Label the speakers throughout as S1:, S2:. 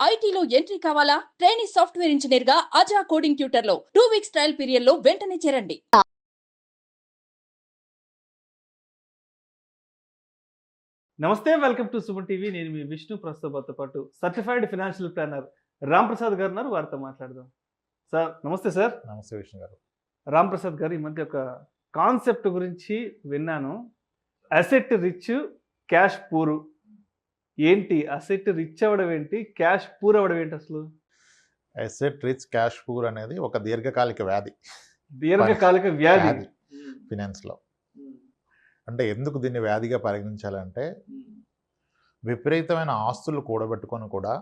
S1: ఐటీలో ఎంట్రీ కావాలా? Trainee software engineer గా అజా కోడింగ్ ట్యూటర్ లో 2 వీక్స్ ట్రయల్ పీరియడ్ లో వెంటనే చేరండి.
S2: నమస్తే, వెల్కమ్ టు సుమన్ టీవీ. నేను మీ విష్ణు. ప్రస్తుతంతో పాటు certified financial planner Ram Prasad గారు ఉన్నారు. వారితో మాట్లాడదాం. సార్ నమస్తే. సార్
S3: నమస్తే విష్ణు గారు.
S2: రామ్ ప్రసాద్ గారు, ఈ మధ్య ఒక కాన్సెప్ట్ గురించి విన్నాను, అసెట్ రిచ్ క్యాష్ పూర్. ఏంటి అసెట్ రిచ్ అవ్వడం ఏంటి, క్యాష్ పూర్ అవ్వడం ఏంటి అసలు?
S3: అసెట్ రిచ్ క్యాష్ పూర్ అనేది ఒక దీర్ఘకాలిక వ్యాధి.
S2: దీర్ఘకాలిక వ్యాధి
S3: ఫినాన్స్లో. అంటే ఎందుకు దీన్ని వ్యాధిగా పరిగణించాలంటే, విపరీతమైన ఆస్తులు కూడబెట్టుకొని కూడా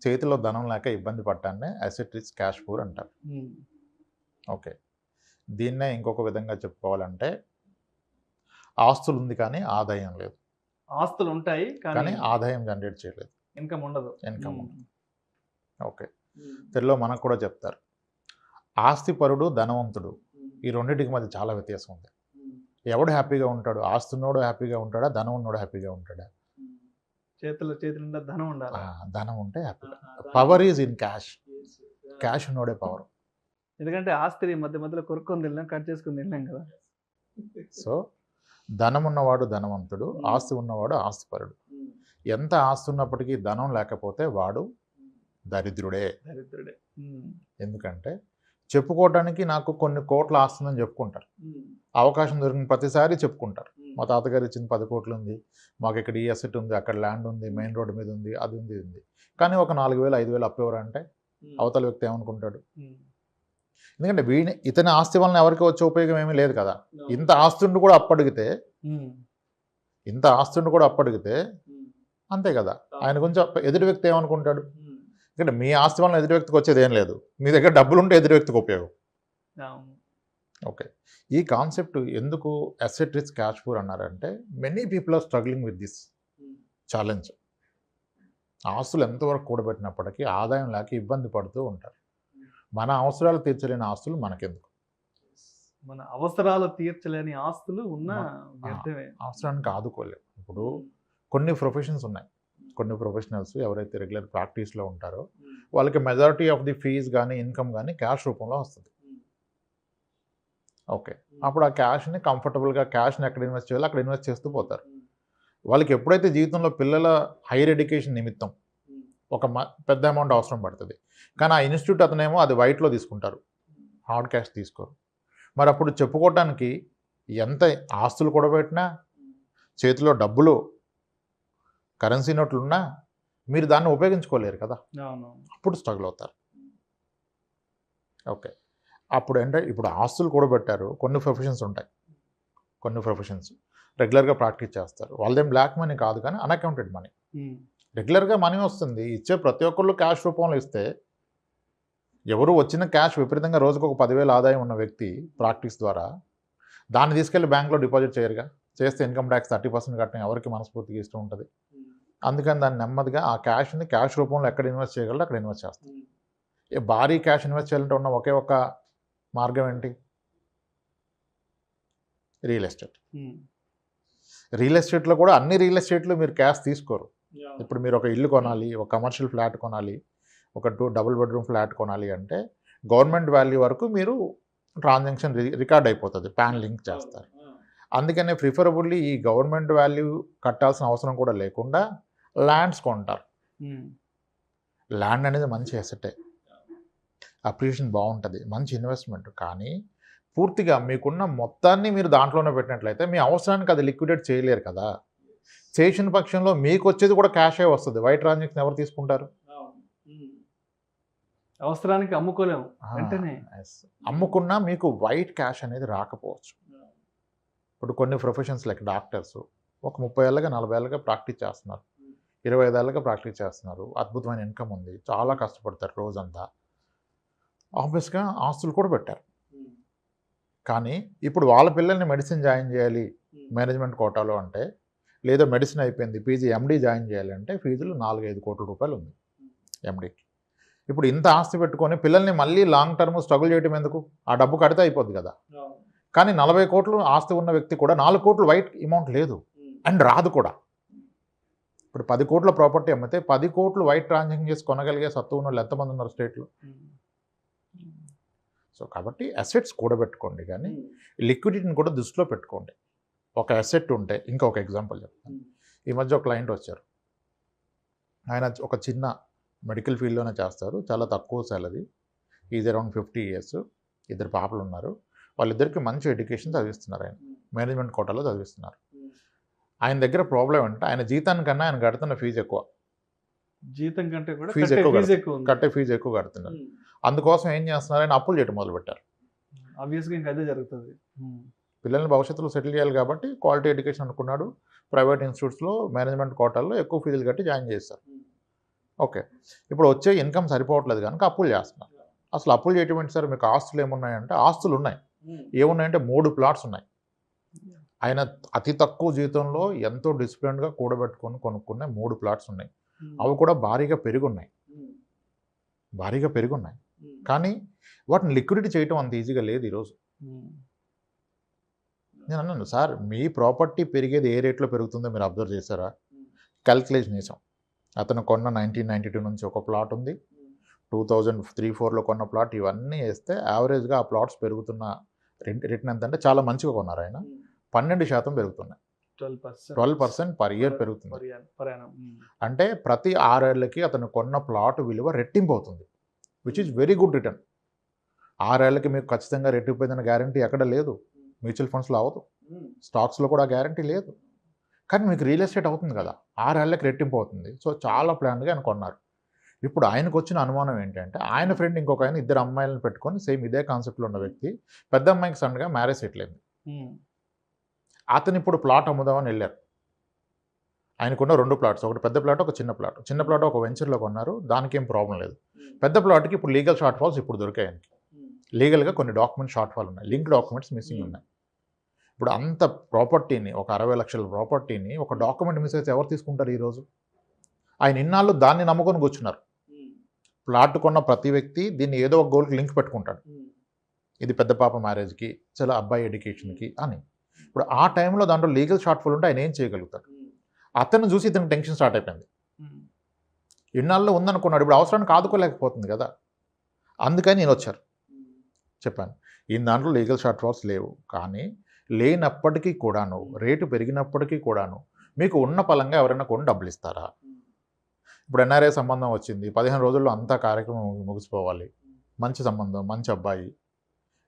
S3: చేతిలో ధనం లేక ఇబ్బంది పడ్డాన్నే అసెట్ రిచ్ క్యాష్ పూర్ అంటారు. ఓకే, దీన్నే ఇంకొక విధంగా చెప్పుకోవాలంటే, ఆస్తులు ఉంది కానీ ఆదాయం లేదు.
S2: ఆస్తులు ఉంటాయి
S3: కానీ ఆదాయం జనరేట్ చేయలేదు,
S2: ఇన్కమ్ ఉండదు.
S3: ఇన్కమ్ ఉండదు. ఓకే, తెలుగులో మనకు కూడా చెప్తారు, ఆస్తిపరుడు ధనవంతుడు, ఈ రెండింటికి మధ్య చాలా వ్యత్యాసం ఉంది. ఎవడు హ్యాపీగా ఉంటాడు? ఆస్తి ఉన్నోడు హ్యాపీగా ఉంటాడా, ధనం ఉన్నోడు హ్యాపీగా ఉంటాడా?
S2: చేతుల ధనం ఉండాలి.
S3: ధనం ఉంటే హ్యాపీగా. Power is in cash. Cash ఉన్నోడే పవర్.
S2: ఎందుకంటే ఆస్తిని మధ్య మధ్యలో కొరుక్కొని తిన్నాం, కట్ చేసుకుని తిన్నాం కదా.
S3: సో ధనం ఉన్నవాడు ధనవంతుడు, ఆస్తి ఉన్నవాడు ఆస్తిపరుడు. ఎంత ఆస్తి ఉన్నప్పటికీ ధనం లేకపోతే వాడు దరిద్రుడే. ఎందుకంటే చెప్పుకోవడానికి నాకు కొన్ని కోట్ల ఆస్తుందని చెప్పుకుంటారు. అవకాశం దొరికిన ప్రతిసారి చెప్పుకుంటారు, మా తాతగారు ఇచ్చిన 10 కోట్లు ఉంది, మాకు ఇక్కడ ఈ అసెట్ ఉంది, అక్కడ ల్యాండ్ ఉంది, మెయిన్ రోడ్డు మీద ఉంది, అది ఉంది, ఇది ఉంది. కానీ ఒక 4,000 5,000 అప్పు ఎవరంటే అవతల వ్యక్తి ఏమనుకుంటాడు? ఎందుకంటే ఇతని ఆస్తి వలన ఎవరికి వచ్చే ఉపయోగం ఏమీ లేదు కదా. ఇంత ఆస్తుండి కూడా అప్పడిగితే అంతే కదా. ఆయన గురించి ఎదుటి వ్యక్తి ఏమనుకుంటాడు? ఎందుకంటే మీ ఆస్తి వలన ఎదుటి వ్యక్తికి వచ్చేది ఏం లేదు, మీ దగ్గర డబ్బులు ఉంటే ఎదుటి వ్యక్తికి ఉపయోగం. ఓకే, ఈ కాన్సెప్ట్ ఎందుకు అసెట్ రిచ్ క్యాష్ పూర్ అన్నారంటే, many people are struggling with this challenge. ఆస్తులు ఎంతవరకు కూడబెట్టినప్పటికీ ఆదాయం లేక ఇబ్బంది పడుతూ ఉంటారు. మన అవసరాలు తీర్చలేని ఆస్తులు మనకెందుకు?
S2: మన అవసరాలు తీర్చలేని ఆస్తులు ఉన్న
S3: అవసరానికి ఆదుకోలేవు. ఇప్పుడు కొన్ని ప్రొఫెషన్స్ ఉన్నాయి, కొన్ని ప్రొఫెషనల్స్ ఎవరైతే రెగ్యులర్ ప్రాక్టీస్లో ఉంటారో వాళ్ళకి మెజారిటీ ఆఫ్ ది ఫీజ్ కానీ ఇన్కమ్ కానీ క్యాష్ రూపంలో వస్తుంది. ఓకే, అప్పుడు ఆ క్యాష్ని కంఫర్టబుల్గా క్యాష్ని ఎక్కడ ఇన్వెస్ట్ చేయాలో అక్కడ ఇన్వెస్ట్ చేస్తూ పోతారు. వాళ్ళకి ఎప్పుడైతే జీవితంలో పిల్లల హైయర్ ఎడ్యుకేషన్ నిమిత్తం ఒక పెద్ద అమౌంట్ అవసరం పడుతుంది, కానీ ఆ ఇన్స్టిట్యూట్ అతనేమో అది వైట్లో తీసుకుంటారు, హార్డ్ క్యాష్ తీసుకోరు. మరి అప్పుడు చెప్పుకోవటానికి ఎంత ఆస్తులు కూడబెట్టినా, చేతిలో డబ్బులు కరెన్సీ నోట్లు ఉన్నా మీరు దాన్ని ఉపయోగించుకోలేరు కదా. అప్పుడు స్ట్రగుల్ అవుతారు. ఓకే, అప్పుడు అంటే ఇప్పుడు ఆస్తులు కూడబెట్టారు. కొన్ని ప్రొఫెషన్స్ ఉంటాయి, కొన్ని ప్రొఫెషన్స్ రెగ్యులర్గా ప్రాక్టీస్ చేస్తారు. వాళ్ళదేం బ్లాక్ మనీ కాదు, కానీ అన్అకౌంటెడ్ మనీ. రెగ్యులర్గా మనీ వస్తుంది, ఇచ్చే ప్రతి ఒక్కళ్ళు క్యాష్ రూపంలో ఇస్తే, ఎవరు వచ్చిన క్యాష్ విపరీతంగా రోజుకు ఒక 10,000 ఆదాయం ఉన్న వ్యక్తి ప్రాక్టీస్ ద్వారా దాన్ని తీసుకెళ్ళి బ్యాంక్లో డిపాజిట్ చేయరుగా. చేస్తే ఇన్కమ్ ట్యాక్స్ 30% కట్టడం ఎవరికి మనస్ఫూర్తిగా ఇష్టం ఉంటుంది. అందుకని దాన్ని నెమ్మదిగా ఆ క్యాష్ని క్యాష్ రూపంలో ఎక్కడ ఇన్వెస్ట్ చేయగలరో అక్కడ ఇన్వెస్ట్ చేస్తారు. భారీ క్యాష్ ఇన్వెస్ట్ చేయాలంటే ఉన్న ఒకే ఒక మార్గం ఏంటి? Real estate. రియల్ ఎస్టేట్లో కూడా అన్ని రియల్ ఎస్టేట్లు మీరు క్యాష్ తీసుకోరు. ఇప్పుడు మీరు ఒక ఇల్లు కొనాలి, ఒక కమర్షియల్ ఫ్లాట్ కొనాలి, ఒక 2 డబుల్ బెడ్రూమ్ ఫ్లాట్ కొనాలి అంటే గవర్నమెంట్ వాల్యూ వరకు మీరు ట్రాన్సాక్షన్ రికార్డ్ అయిపోతుంది, పాన్ లింక్ చేస్తారు. అందుకనే ప్రిఫరబుల్లీ ఈ గవర్నమెంట్ వాల్యూ కట్టాల్సిన అవసరం కూడా లేకుండా ల్యాండ్స్ కొంటారు. ల్యాండ్ అనేది మంచి అసెటే, అప్రిషియేషన్ బాగుంటుంది, మంచి ఇన్వెస్ట్మెంట్. కానీ పూర్తిగా మీకున్న మొత్తాన్ని మీరు దాంట్లోనే పెట్టినట్లయితే మీ అవసరానికి అది లిక్విడేట్ చేయలేరు కదా. చేసిన పక్షంలో మీకు వచ్చేది కూడా క్యాషే వస్తుంది. వైట్ ట్రాన్సాక్షన్ ఎవరు తీసుకుంటారు?
S2: అవసరానికి అమ్ముకోలేము, వెంటనే
S3: అమ్ముకున్నా మీకు వైట్ క్యాష్ అనేది రాకపోవచ్చు. ఇప్పుడు కొన్ని ప్రొఫెషన్స్ లైక్ డాక్టర్స్ ఒక 30 ఏళ్ళగా 40 ఏళ్ళగా ప్రాక్టీస్ చేస్తున్నారు, 25 ఏళ్ళగా ప్రాక్టీస్ చేస్తున్నారు, అద్భుతమైన ఇన్కమ్ ఉంది, చాలా కష్టపడతారు రోజంతా. ఆబ్వియస్గా ఆస్తులు కూడా పెట్టారు. కానీ ఇప్పుడు వాళ్ళ పిల్లల్ని మెడిసిన్ జాయిన్ చేయాలి మేనేజ్మెంట్ కోటాలో అంటే, లేదా మెడిసిన్ అయిపోయింది పీజీ ఎండీ జాయిన్ చేయాలి అంటే ఫీజులు 4-5 కోట్ల రూపాయలు ఉంది ఎండీకి. ఇప్పుడు ఇంత ఆస్తి పెట్టుకొని పిల్లల్ని మళ్ళీ లాంగ్ టర్మ్ స్ట్రగుల్ చేయడం ఎందుకు? ఆ డబ్బు కడితే అయిపోద్ది కదా. కానీ 40 కోట్లు ఆస్తి ఉన్న వ్యక్తి కూడా 4 కోట్లు వైట్ అమౌంట్ లేదు అండ్ రాదు కూడా. ఇప్పుడు 10 కోట్ల ప్రాపర్టీ అమ్మితే 10 కోట్లు వైట్ ట్రాన్సాక్షన్ చేసి కొనగలిగే సత్తు ఉన్న వాళ్ళు ఎంతమంది ఉన్నారు స్టేట్లో? సో కాబట్టి అసెట్స్ కూడబెట్టుకోండి, కానీ లిక్విడిటీని కూడా దృష్టిలో పెట్టుకోండి. ఒక అసెట్ ఉంటే, ఇంకొక ఎగ్జాంపుల్ చెప్తాను. ఈ మధ్య ఒక క్లయింట్ వచ్చారు. ఆయన ఒక చిన్న మెడికల్ ఫీల్డ్లోనే చేస్తారు, చాలా తక్కువ సాలరీ, ఈజ్ అరౌండ్ 50 years, 2 పాపలు ఉన్నారు. వాళ్ళిద్దరికి మంచి ఎడ్యుకేషన్ చదివిస్తున్నారు, ఆయన మేనేజ్మెంట్ కోటాలో చదివిస్తున్నారు. ఆయన దగ్గర ప్రాబ్లం అంటే ఆయన జీతానికన్నా ఆయన కడుతున్న ఫీజు ఎక్కువ,
S2: జీతం కంటే కూడా
S3: ఫీజు కట్టే ఫీజు ఎక్కువ కడుతున్నారు. అందుకోసం ఏం చేస్తున్నారు, ఆయన అప్పులు చేయడం మొదలుపెట్టారు.
S2: ఆబ్వియస్గా ఇంకా అదే జరుగుతుంది.
S3: పిల్లల్ని భవిష్యత్తులో సెటిల్ చేయాలి కాబట్టి క్వాలిటీ ఎడ్యుకేషన్ అనుకున్నాడు, ప్రైవేట్ ఇన్స్టిట్యూట్స్లో మేనేజ్మెంట్ కోటాల్లో ఎక్కువ ఫీజులు కట్టి జాయిన్ చేస్తారు. ఓకే, ఇప్పుడు వచ్చే ఇన్కమ్ సరిపోవట్లేదు కనుక అప్పులు చేస్తున్నారు. అసలు అప్పులు చేయటం ఏంటి సార్, మీకు ఆస్తులు ఏమున్నాయంటే ఆస్తులు ఉన్నాయి. ఏమున్నాయంటే 3 ప్లాట్స్ ఉన్నాయి. ఆయన అతి తక్కువ జీతంలో ఎంతో డిసిప్లిన్గా కూడబెట్టుకొని కొనుక్కున్న 3 ప్లాట్స్ ఉన్నాయి. అవి కూడా భారీగా పెరుగున్నాయి. కానీ వాటిని లిక్విడిటీ చేయటం అంత ఈజీగా లేదు ఈరోజు. నేను అన్నాను, సార్ మీ ప్రాపర్టీ పెరిగేది ఏ రేట్లో పెరుగుతుందో మీరు అబ్జర్వ్ చేశారా? క్యాల్కులేషన్ చేసాం. అతను కొన్న 1992 నుంచి ఒక ప్లాట్ ఉంది, 2003-4లో కొన్న ప్లాట్, ఇవన్నీ వేస్తే యావరేజ్గా ఆ ప్లాట్స్ పెరుగుతున్న రిటర్న్ ఎంత అంటే చాలా మంచిగా కొన్నారు ఆయన. 12% పెరుగుతున్నాయి. 12% పర్ ఇయర్ పెరుగుతుంది. అంటే ప్రతి 6 ఏళ్లకి అతను కొన్న ప్లాట్ విలువ రెట్టింపు అవుతుంది, which is very good return. 6 ఏళ్లకి మీకు ఖచ్చితంగా రెట్టిపోయిందన్న గ్యారంటీ ఎక్కడ లేదు. మ్యూచువల్ ఫండ్స్లో అవ్వదు, స్టాక్స్లో కూడా గ్యారంటీ లేదు. కానీ మీకు రియల్ ఎస్టేట్ అవుతుంది కదా, 6 ఏళ్లకి రెట్టింపు అవుతుంది. సో చాలా ప్లాన్గా ఆయన కొన్నారు. ఇప్పుడు ఆయనకు వచ్చిన అనుమానం ఏంటంటే, ఆయన ఫ్రెండ్ ఇంకొక ఆయన 2 అమ్మాయిలను పెట్టుకొని సేమ్ ఇదే కాన్సెప్ట్లో ఉన్న వ్యక్తి, పెద్ద అమ్మాయికి సడన్గా మ్యారేజ్ సెటిల్ అయింది. అతను ఇప్పుడు ప్లాట్ అమ్ముదామని వెళ్ళారు. ఆయనకున్న 2 ప్లాట్స్, ఒకటి పెద్ద ప్లాట్, ఒక చిన్న ప్లాట్. చిన్న ప్లాట్ ఒక వెంచర్లో కొన్నారు, దానికి ఏం ప్రాబ్లం లేదు. పెద్ద ప్లాట్కి ఇప్పుడు లీగల్ షార్ట్ ఫాల్స్ ఇప్పుడు దొరికాయి ఆయనకి. లీగల్గా కొన్ని డాక్యుమెంట్స్ షార్ట్ ఫాల్ ఉన్నాయి, లింక్ డాక్యుమెంట్స్ మిస్సింగ్ ఉన్నాయి. ఇప్పుడు అంత ప్రాపర్టీని, ఒక 60 లక్షల ప్రాపర్టీని ఒక డాక్యుమెంట్ మిస్ అయితే ఎవరు తీసుకుంటారు ఈరోజు? ఆయన ఇన్నాళ్ళు దాన్ని నమ్ముకొని కూర్చున్నారు. ప్లాట్ కొన్న ప్రతి వ్యక్తి దీన్ని ఏదో ఒక గోల్కి లింక్ పెట్టుకుంటాడు, ఇది పెద్ద పాప మ్యారేజ్కి, చాలా అబ్బాయి ఎడ్యుకేషన్కి అని. ఇప్పుడు ఆ టైంలో దాంట్లో లీగల్ షార్ట్ ఫాల్ ఉంటే ఆయన ఏం చేయగలుగుతాడు? అతను చూసి ఇతనికి టెన్షన్ స్టార్ట్ అయిపోయింది. ఇన్నాళ్ళు ఉందనుకున్నాడు, ఇప్పుడు అవసరానికి ఆదుకోలేకపోతుంది కదా. అందుకని నేను వచ్చారు, చెప్పాను ఈ దాంట్లో లీగల్ షార్ట్ ఫాల్స్ లేవు, కానీ లేనప్పటికీ కూడాను, రేటు పెరిగినప్పటికీ కూడాను మీకు ఉన్న పలంగా ఎవరైనా కొని డబ్బులు ఇస్తారా? ఇప్పుడు ఎన్ఆర్ఐ సంబంధం వచ్చింది, 15 రోజుల్లో అంతా కార్యక్రమం ముగిసిపోవాలి, మంచి సంబంధం, మంచి అబ్బాయి,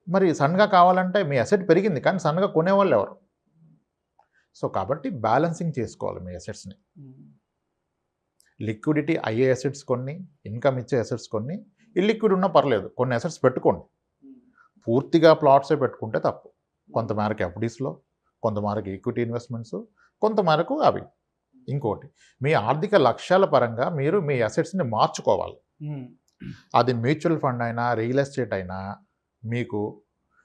S3: మరి సన్గా కావాలంటే మీ అసెట్ పెరిగింది, కానీ సన్గా కొనేవాళ్ళు ఎవరు? సో కాబట్టి బ్యాలెన్సింగ్ చేసుకోవాలి మీ అసెట్స్ని. లిక్విడిటీ అయ్యే అసెట్స్ కొన్ని, ఇన్కమ్ ఇచ్చే అసెట్స్ కొన్ని, ఇల్లిక్విడ్ ఉన్నా పర్లేదు, కొన్ని అసెట్స్ పెట్టుకోండి. పూర్తిగా ప్లాట్సే పెట్టుకుంటే తప్పు. కొంతమేరకు ఎఫ్డీస్లో, కొంతమేరకు ఈక్విటీ ఇన్వెస్ట్మెంట్స్, కొంతమేరకు అవి. ఇంకోటి, మీ ఆర్థిక లక్ష్యాల పరంగా మీరు మీ అసెట్స్ని మార్చుకోవాలి. అది మ్యూచువల్ ఫండ్ అయినా, రియల్ ఎస్టేట్ అయినా, మీకు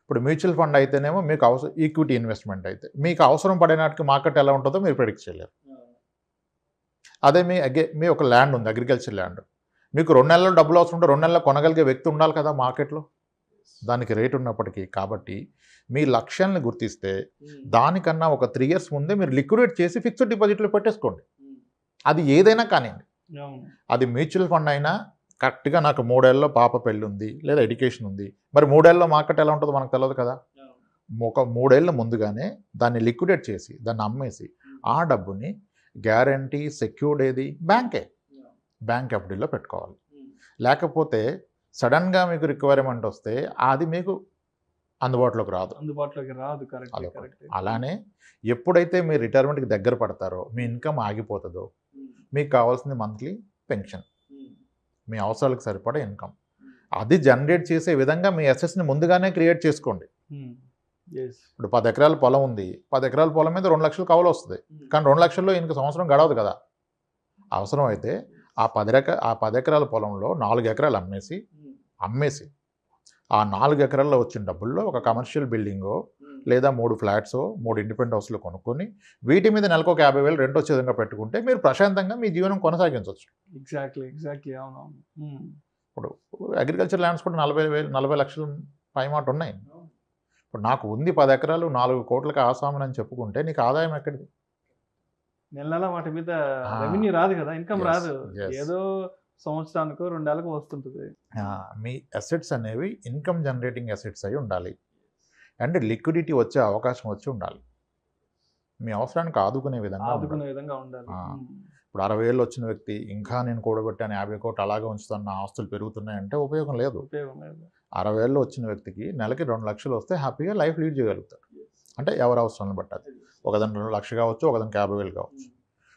S3: ఇప్పుడు మ్యూచువల్ ఫండ్ అయితేనేమో మీకు అవసరం, ఈక్విటీ ఇన్వెస్ట్మెంట్ అయితే మీకు అవసరం పడే నాటికి మార్కెట్ ఎలా ఉంటుందో మీరు ప్రెడిక్ట్ చేయలేరు. అదే మీ ఒక ల్యాండ్ ఉంది, అగ్రికల్చర్ ల్యాండ్, మీకు 2 నెలల్లో డబ్బులు అవసరం ఉంటే 2 నెలల్లో కొనగలిగే వ్యక్తి ఉండాలి కదా మార్కెట్లో, దానికి రేటు ఉన్నప్పటికీ. కాబట్టి మీ లక్ష్యాలను గుర్తిస్తే దానికన్నా ఒక 3 years ముందే మీరు లిక్విడేట్ చేసి ఫిక్స్డ్ డిపాజిట్లో పెట్టేసుకోండి. అది ఏదైనా కానివ్వండి, అది మ్యూచువల్ ఫండ్ అయినా, కరెక్ట్గా నాకు 3 ఏళ్ళలో పాప పెళ్ళి ఉంది లేదా ఎడ్యుకేషన్ ఉంది, మరి 3 ఏళ్ళలో మార్కెట్ ఎలా ఉంటుందో మనకు తెలియదు కదా. ఒక 3 ఏళ్ళ ముందుగానే దాన్ని లిక్విడేట్ చేసి, దాన్ని అమ్మేసి, ఆ డబ్బుని గ్యారంటీ సెక్యూర్డ్ ఏది, బ్యాంక్ ఎఫ్డీలో పెట్టుకోవాలి. లేకపోతే సడన్గా మీకు రిక్వైర్మెంట్ వస్తే అది మీకు అందుబాటులోకి రాదు. అలానే ఎప్పుడైతే మీరు రిటైర్మెంట్కి దగ్గర పడతారో, మీ ఇన్కమ్ ఆగిపోతుందో, మీకు కావాల్సింది మంత్లీ పెన్షన్, మీ అవసరాలకు సరిపడే ఇన్కమ్, అది జనరేట్ చేసే విధంగా మీ అసెట్స్ని ముందుగానే క్రియేట్ చేసుకోండి. ఇప్పుడు 10 ఎకరాల పొలం ఉంది, 10 ఎకరాల పొలం మీద 2 లక్షలు కవలు వస్తుంది, కానీ 2 లక్షల్లో ఇంక సంవత్సరం గడవదు కదా. అవసరం అయితే ఆ 10 ఎకరాల పొలంలో 4 ఎకరాలు అమ్మేసి ఆ 4 ఎకరాల్లో వచ్చిన డబ్బుల్లో ఒక కమర్షియల్ బిల్డింగో లేదా 3 ఫ్లాట్సో 3 ఇండిపెండెంట్ హౌస్లో కొనుక్కొని వీటి మీద నెలకు ఒక 50,000 రెంట్ వచ్చే విధంగా పెట్టుకుంటే మీరు ప్రశాంతంగా మీ జీవనం కొనసాగించవచ్చు.
S2: ఎగ్జాక్ట్లీ అవును.
S3: ఇప్పుడు అగ్రికల్చర్ ల్యాండ్స్ కూడా 40 లక్షలు పైమాట ఉన్నాయి. ఇప్పుడు నాకు ఉంది 10 ఎకరాలు 4 కోట్లకి ఆసామని అని చెప్పుకుంటే నీకు ఆదాయం ఎక్కడిది?
S2: నెల నెల వాటి మీద
S3: ఆ.
S2: రెవెన్యూ రాదు కదా, ఇన్కమ్
S3: Yes,
S2: రాదు.
S3: yes.
S2: ఏదో సంవత్సరానికో 2 ఏళ్ళకో వస్తుంటుంది.
S3: మీ అసెట్స్ అనేవి ఇన్కమ్ జనరేటింగ్ అసెట్స్ అయి ఉండాలి అండ్ లిక్విడిటీ వచ్చే అవకాశం వచ్చి ఉండాలి. మీ అవసరానికి ఆదుకునే విధంగా ఉండాలి.
S2: ఆదుకునే విధంగా ఉండాలి.
S3: ఆ. ఇప్పుడు 60,000 వచ్చిన వ్యక్తి ఇంకా నేను కూడబెట్టాను 50 కోట్లు అలాగే ఉంచుతాను, నా ఆస్తులు పెరుగుతున్నాయంటే ఉపయోగం లేదు.
S2: ఉపయోగం లేదు.
S3: 60,000 వచ్చిన వ్యక్తికి నెలకి 2 లక్షలు వస్తే హ్యాపీగా లైఫ్ లీడ్ చేయగలుగుతారు. అంటే ఎవరి అవసరాలను బట్టి అది. ఒకదాని 2 లక్షలు కావచ్చు, ఒకదానికి 50,000 కావచ్చు.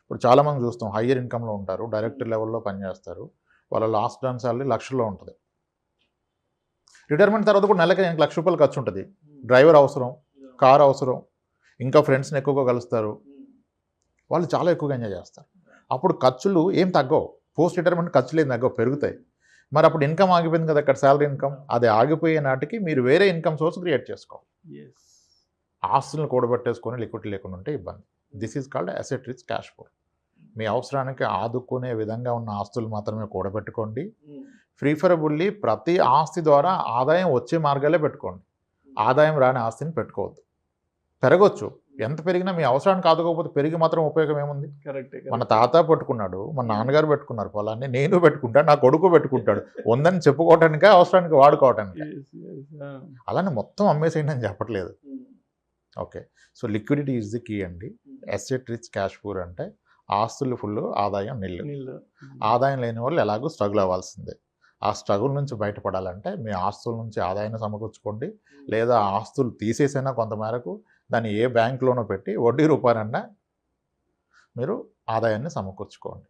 S3: ఇప్పుడు చాలామంది చూస్తాం హయ్యర్ ఇన్కమ్లో ఉంటారు, డైరెక్టర్ లెవెల్లో పనిచేస్తారు, వాళ్ళ లాస్ట్ డన్ సాలరీ లక్షల్లో ఉంటుంది. రిటైర్మెంట్ తర్వాత కూడా నెలకి ₹1 లక్ష ఖర్చు ఉంటుంది. డ్రైవర్ అవసరం, కార్ అవసరం, ఇంకా ఫ్రెండ్స్ని ఎక్కువగా కలుస్తారు, వాళ్ళు చాలా ఎక్కువగా ఎంజాయ్ చేస్తారు. అప్పుడు ఖర్చులు ఏం తగ్గవు, పోస్ట్ రిటైర్మెంట్ ఖర్చులు ఏం తగ్గవు, పెరుగుతాయి. మరి అప్పుడు ఇన్కమ్ ఆగిపోయింది కదా, అక్కడ శాలరీ ఇన్కమ్, అది ఆగిపోయే నాటికి మీరు వేరే ఇన్కమ్ సోర్స్ క్రియేట్ చేసుకోవాలి.
S2: Yes.
S3: ఆస్తులను కూడబెట్టేసుకొని లిక్విడిటీ లేకుండా ఉంటే ఇబ్బంది. This is called asset rich cash flow. మీ అవసరానికి ఆదుకునే విధంగా ఉన్న ఆస్తులు మాత్రమే కూడబెట్టుకోండి. ప్రిఫరబుల్లీ ప్రతి ఆస్తి ద్వారా ఆదాయం వచ్చే మార్గాలే పెట్టుకోండి. ఆదాయం రాని ఆస్తిని పెట్టుకోవద్దు. పెరగొచ్చు, ఎంత పెరిగినా మీ అవసరానికి ఆదుకోకపోతే పెరిగి మాత్రం ఉపయోగం ఏముంది?
S2: కరెక్టే.
S3: మన తాత పెట్టుకున్నాడు, మన నాన్నగారు పెట్టుకున్నారు పొలాన్ని, నేను పెట్టుకుంటాను, నా కొడుకు పెట్టుకుంటాడు. ఉందని చెప్పుకోవటానికే, అవసరానికి వాడుకోవటానికి. అలానే మొత్తం అమ్మేసేయండి అని చెప్పట్లేదు. Okay, so liquidity is the key అండి. అసెట్ రిచ్ క్యాష్ పూర్ అంటే ఆస్తులు ఫుల్, ఆదాయం నిల్లు. ఆదాయం లేని వాళ్ళు ఎలాగో స్ట్రగుల్ అవ్వాల్సిందే. ఆ స్ట్రగుల్ నుంచి బయటపడాలంటే మీ ఆస్తుల నుంచి ఆదాయాన్ని సమకూర్చుకోండి, లేదా ఆస్తులు తీసేసైనా కొంతమేరకు దాన్ని ఏ బ్యాంకులోనో పెట్టి వడ్డీ రూపాయనన్నా మీరు ఆదాయాన్ని సమకూర్చుకోండి.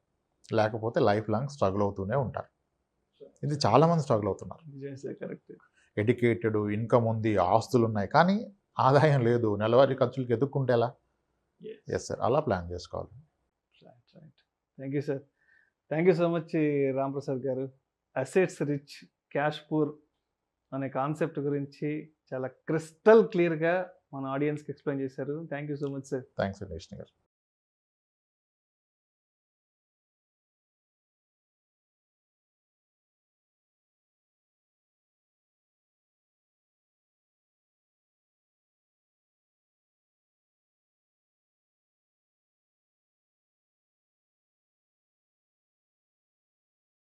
S3: లేకపోతే లైఫ్ లాంగ్ స్ట్రగుల్ అవుతూనే ఉంటారు. ఇది చాలామంది స్ట్రగుల్ అవుతున్నారు.
S2: కరెక్ట్.
S3: ఎడ్యుకేటెడ్, ఇన్కమ్ ఉంది, ఆస్తులు ఉన్నాయి, కానీ ఆదాయం లేదు, నెలవారీ ఖర్చులకు ఎదుక్కుంటే ఎలా? ఎస్ సార్, అలా ప్లాన్ చేసుకోవాలి.
S2: Thank you sir. Thank you so much Ram Prasad గారు. అసెట్స్ రిచ్ క్యాష్ పూర్ అనే కాన్సెప్ట్ గురించి చాలా క్రిస్టల్ క్లియర్గా మన ఆడియన్స్కి ఎక్స్ప్లెయిన్ చేశారు. Thank you so much sir.
S3: Thanks అండి విష్ణు గారు.